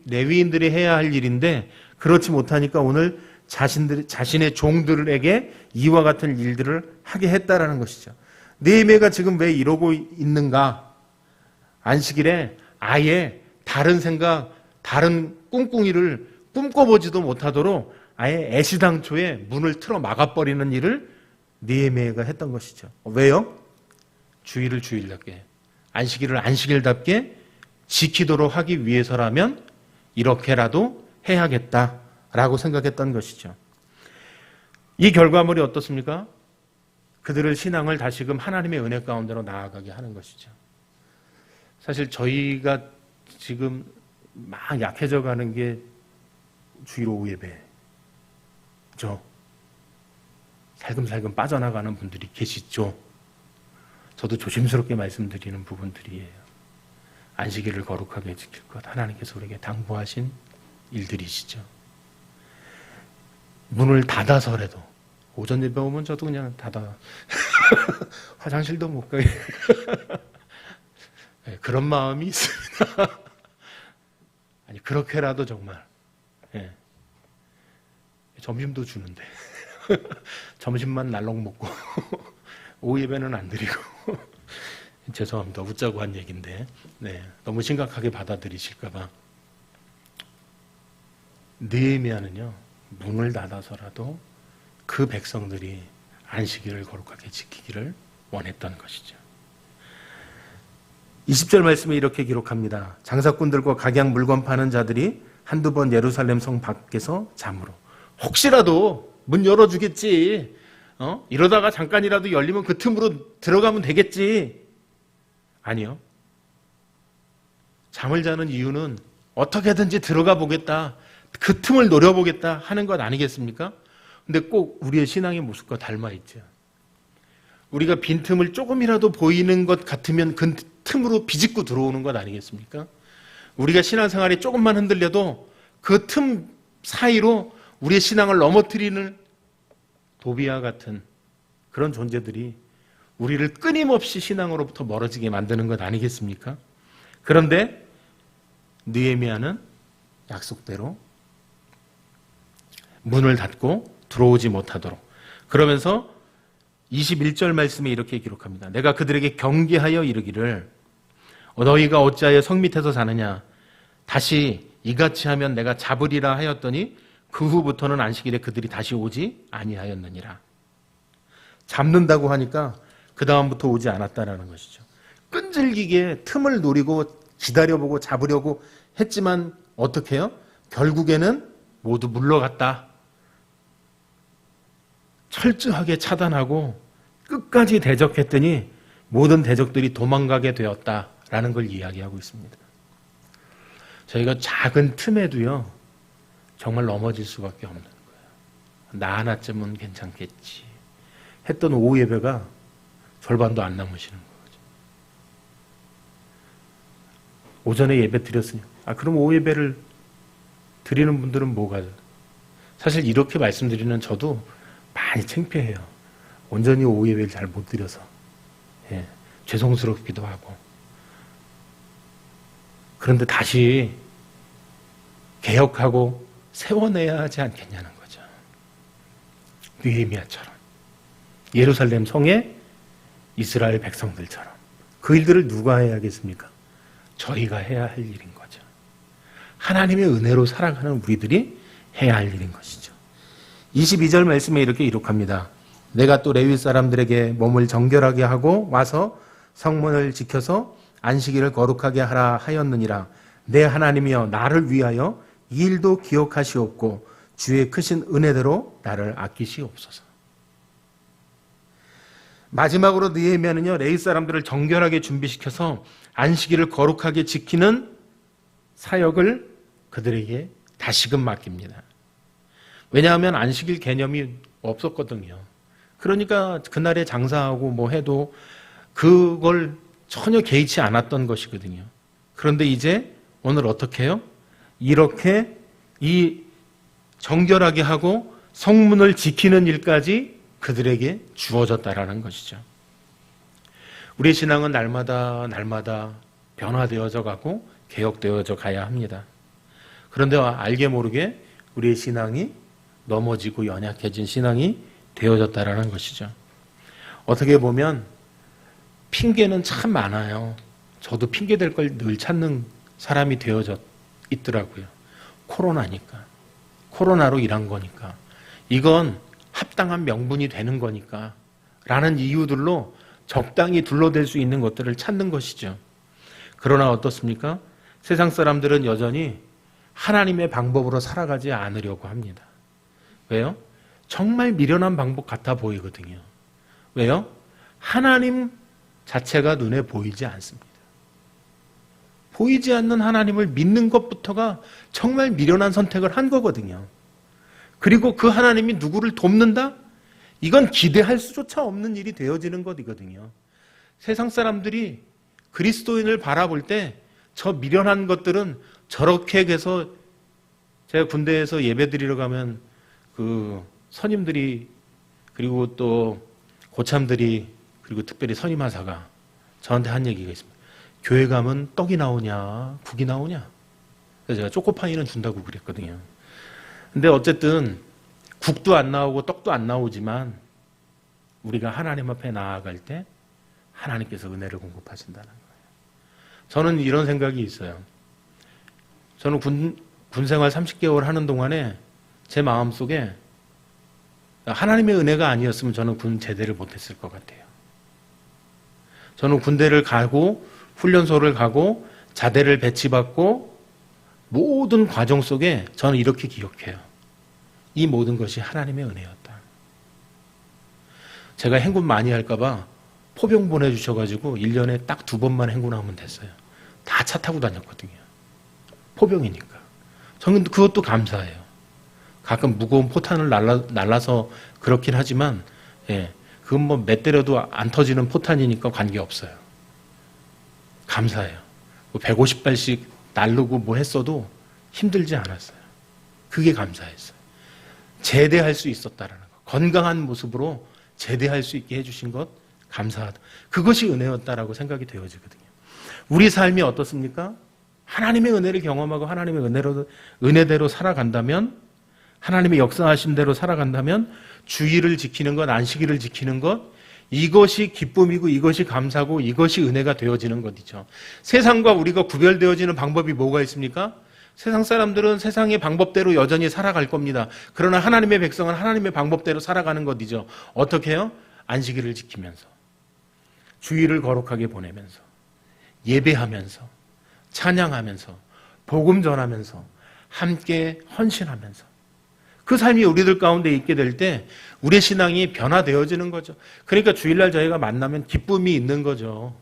레위인들이 해야 할 일인데 그렇지 못하니까 오늘 자신의 종들에게 이와 같은 일들을 하게 했다라는 것이죠. 느헤미야가 지금 왜 이러고 있는가? 안식일에 아예 다른 생각, 다른 꿍꿍이를 꿈꿔보지도 못하도록 아예 애시당초에 문을 틀어 막아버리는 일을 느헤미야가 했던 것이죠. 왜요? 주일을 주일답게, 안식일을 안식일답게 지키도록 하기 위해서라면 이렇게라도 해야겠다라고 생각했던 것이죠. 이 결과물이 어떻습니까? 그들의 신앙을 다시금 하나님의 은혜 가운데로 나아가게 하는 것이죠. 사실 저희가 지금 막 약해져 가는 게 주일 오후 예배죠. 살금살금 빠져나가는 분들이 계시죠. 저도 조심스럽게 말씀드리는 부분들이에요. 안식일을 거룩하게 지킬 것, 하나님께서 우리에게 당부하신 일들이시죠. 문을 닫아서라도, 오전 예배 오면 저도 그냥 닫아 화장실도 못 가게 네, 그런 마음이 있습니다. 아니 그렇게라도 정말 네. 점심도 주는데 점심만 날렁 먹고 오후 예배는 안 드리고 죄송합니다. 웃자고 한 얘기인데 네, 너무 심각하게 받아들이실까 봐. 느헤미야는요, 문을 닫아서라도 그 백성들이 안식일을 거룩하게 지키기를 원했던 것이죠. 20절 말씀에 이렇게 기록합니다. 장사꾼들과 각양 물건 파는 자들이 한두 번 예루살렘 성 밖에서 잠으로. 혹시라도 문 열어주겠지. 이러다가 잠깐이라도 열리면 그 틈으로 들어가면 되겠지. 아니요. 잠을 자는 이유는 어떻게든지 들어가 보겠다. 그 틈을 노려보겠다 하는 것 아니겠습니까? 근데 꼭 우리의 신앙의 모습과 닮아 있죠. 우리가 빈틈을 조금이라도 보이는 것 같으면 그 틈으로 비집고 들어오는 것 아니겠습니까? 우리가 신앙생활이 조금만 흔들려도 그 틈 사이로 우리의 신앙을 넘어뜨리는 도비와 같은 그런 존재들이 우리를 끊임없이 신앙으로부터 멀어지게 만드는 것 아니겠습니까? 그런데 느헤미야는 약속대로 문을 닫고 들어오지 못하도록, 그러면서 21절 말씀에 이렇게 기록합니다. 내가 그들에게 경계하여 이르기를 너희가 어찌하여 성 밑에서 자느냐, 다시 이같이 하면 내가 잡으리라 하였더니 그 후부터는 안식일에 그들이 다시 오지 아니하였느니라. 잡는다고 하니까 그 다음부터 오지 않았다라는 것이죠. 끈질기게 틈을 노리고 기다려보고 잡으려고 했지만 어떻게 해요? 결국에는 모두 물러갔다. 철저하게 차단하고 끝까지 대적했더니 모든 대적들이 도망가게 되었다라는 걸 이야기하고 있습니다. 저희가 작은 틈에도요, 정말 넘어질 수밖에 없는 거예요. 나 하나쯤은 괜찮겠지 했던 오후 예배가 절반도 안 남으시는 거죠. 오전에 예배 드렸으니 그럼 오후 예배를 드리는 분들은 뭐가, 사실 이렇게 말씀드리는 저도 많이 창피해요. 온전히 오후 예배를 잘 못 드려서 죄송스럽기도 하고. 그런데 다시 개혁하고 세워내야 하지 않겠냐는 거죠. 느헤미야처럼, 예루살렘 성의 이스라엘 백성들처럼. 그 일들을 누가 해야 하겠습니까? 저희가 해야 할 일인 거죠. 하나님의 은혜로 살아가는 우리들이 해야 할 일인 것이죠. 22절 말씀에 이렇게 기록합니다. 내가 또 레위 사람들에게 몸을 정결하게 하고 와서 성문을 지켜서 안식일을 거룩하게 하라 하였느니라. 내 하나님이여 나를 위하여 이 일도 기억하시옵고 주의 크신 은혜대로 나를 아끼시옵소서. 마지막으로 느헤미야는요, 레위 사람들을 정결하게 준비시켜서 안식일을 거룩하게 지키는 사역을 그들에게 다시금 맡깁니다. 왜냐하면 안식일 개념이 없었거든요. 그러니까 그날에 장사하고 뭐 해도 그걸 전혀 개의치 않았던 것이거든요. 그런데 이제 오늘 어떻게 해요? 이렇게 이 정결하게 하고 성문을 지키는 일까지 그들에게 주어졌다라는 것이죠. 우리의 신앙은 날마다 변화되어져 가고 개혁되어져 가야 합니다. 그런데 알게 모르게 우리의 신앙이 넘어지고 연약해진 신앙이 되어졌다라는 것이죠. 어떻게 보면 핑계는 참 많아요. 저도 핑계 댈 걸 늘 찾는 사람이 되어져 있더라고요. 코로나니까. 코로나로 일한 거니까. 이건 합당한 명분이 되는 거니까. 라는 이유들로 적당히 둘러댈 수 있는 것들을 찾는 것이죠. 그러나 어떻습니까? 세상 사람들은 여전히 하나님의 방법으로 살아가지 않으려고 합니다. 왜요? 정말 미련한 방법 같아 보이거든요. 왜요? 하나님 자체가 눈에 보이지 않습니다. 보이지 않는 하나님을 믿는 것부터가 정말 미련한 선택을 한 거거든요. 그리고 그 하나님이 누구를 돕는다? 이건 기대할 수조차 없는 일이 되어지는 것이거든요. 세상 사람들이 그리스도인을 바라볼 때 저 미련한 것들은 저렇게 해서 제가 군대에서 예배 드리러 가면 그 선임들이 그리고 또 고참들이 그리고 특별히 선임하사가 저한테 한 얘기가 있습니다. 교회 가면 떡이 나오냐 국이 나오냐. 그래서 제가 초코파이는 준다고 그랬거든요. 근데 어쨌든 국도 안 나오고 떡도 안 나오지만 우리가 하나님 앞에 나아갈 때 하나님께서 은혜를 공급하신다는 거예요. 저는 이런 생각이 있어요. 저는 군 생활 30개월 하는 동안에 제 마음속에 하나님의 은혜가 아니었으면 저는 군 제대를 못했을 것 같아요. 저는 군대를 가고 훈련소를 가고 자대를 배치받고 모든 과정 속에 저는 이렇게 기억해요. 이 모든 것이 하나님의 은혜였다. 제가 행군 많이 할까 봐 포병 보내주셔가지고 1년에 딱 2번만 행군하면 됐어요. 다 차 타고 다녔거든요. 포병이니까. 저는 그것도 감사해요. 가끔 무거운 포탄을 날라서 그렇긴 하지만, 예, 그건 뭐 몇 때려도 안 터지는 포탄이니까 관계없어요. 감사해요. 150발씩 날르고 뭐 했어도 힘들지 않았어요. 그게 감사했어요. 제대할 수 있었다라는 것. 건강한 모습으로 제대할 수 있게 해주신 것 감사하다. 그것이 은혜였다라고 생각이 되어지거든요. 우리 삶이 어떻습니까? 하나님의 은혜를 경험하고 하나님의 은혜대로 살아간다면, 하나님의 역사하신 대로 살아간다면 주일을 지키는 것, 안식일을 지키는 것, 이것이 기쁨이고 이것이 감사고 이것이 은혜가 되어지는 것이죠. 세상과 우리가 구별되어지는 방법이 뭐가 있습니까? 세상 사람들은 세상의 방법대로 여전히 살아갈 겁니다. 그러나 하나님의 백성은 하나님의 방법대로 살아가는 것이죠. 어떻게 해요? 안식일을 지키면서, 주일을 거룩하게 보내면서, 예배하면서, 찬양하면서, 복음 전하면서, 함께 헌신하면서, 그 삶이 우리들 가운데 있게 될 때 우리의 신앙이 변화되어지는 거죠. 그러니까 주일날 저희가 만나면 기쁨이 있는 거죠.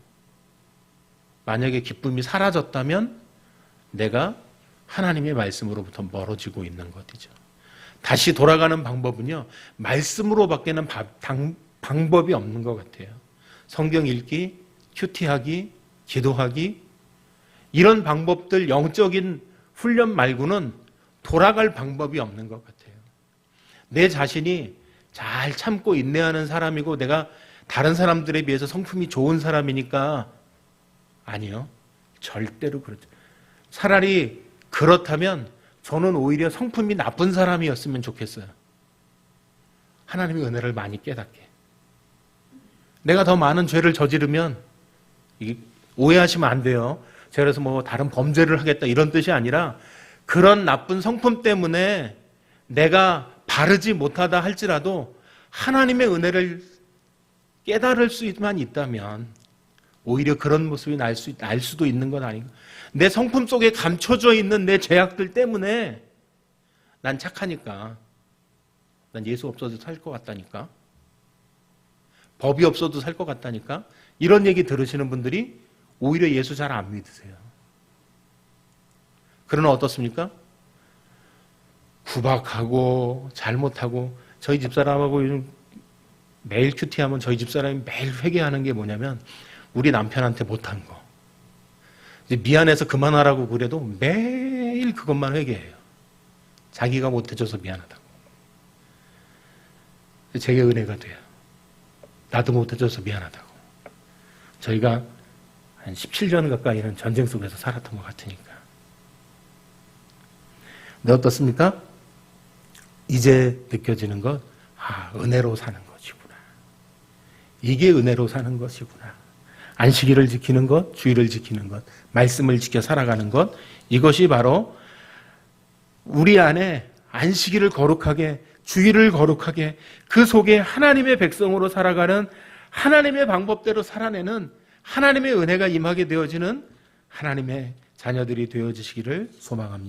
만약에 기쁨이 사라졌다면 내가 하나님의 말씀으로부터 멀어지고 있는 것이죠. 다시 돌아가는 방법은요, 말씀으로밖에는 방법이 없는 것 같아요. 성경 읽기, 큐티하기, 기도하기, 이런 방법들, 영적인 훈련 말고는 돌아갈 방법이 없는 것 같아요. 내 자신이 잘 참고 인내하는 사람이고 내가 다른 사람들에 비해서 성품이 좋은 사람이니까, 아니요. 절대로 그렇죠. 차라리 그렇다면 저는 오히려 성품이 나쁜 사람이었으면 좋겠어요. 하나님의 은혜를 많이 깨닫게. 내가 더 많은 죄를 저지르면, 오해하시면 안 돼요. 제가 그래서 뭐 다른 범죄를 하겠다 이런 뜻이 아니라, 그런 나쁜 성품 때문에 내가 바르지 못하다 할지라도 하나님의 은혜를 깨달을 수만 있다면 오히려 그런 모습이 날 수도 있는 건 아닌가. 내 성품 속에 감춰져 있는 내 죄악들 때문에 난 착하니까, 난 예수 없어도 살 것 같다니까, 법이 없어도 살 것 같다니까, 이런 얘기 들으시는 분들이 오히려 예수 잘 안 믿으세요. 그러나 어떻습니까? 구박하고 잘못하고, 저희 집사람하고 요즘 매일 큐티하면 저희 집사람이 매일 회개하는 게 뭐냐면 우리 남편한테 못한 거, 이제 미안해서 그만하라고 그래도 매일 그것만 회개해요. 자기가 못해줘서 미안하다고. 제게 은혜가 돼요. 나도 못해줘서 미안하다고. 저희가 한 17년 가까이는 전쟁 속에서 살았던 것 같으니까. 근데 어떻습니까? 이제 느껴지는 것, 은혜로 사는 것이구나. 이게 은혜로 사는 것이구나. 안식일을 지키는 것, 주일을 지키는 것, 말씀을 지켜 살아가는 것, 이것이 바로 우리 안에 안식일을 거룩하게, 주일을 거룩하게, 그 속에 하나님의 백성으로 살아가는, 하나님의 방법대로 살아내는 하나님의 은혜가 임하게 되어지는 하나님의 자녀들이 되어지시기를 소망합니다.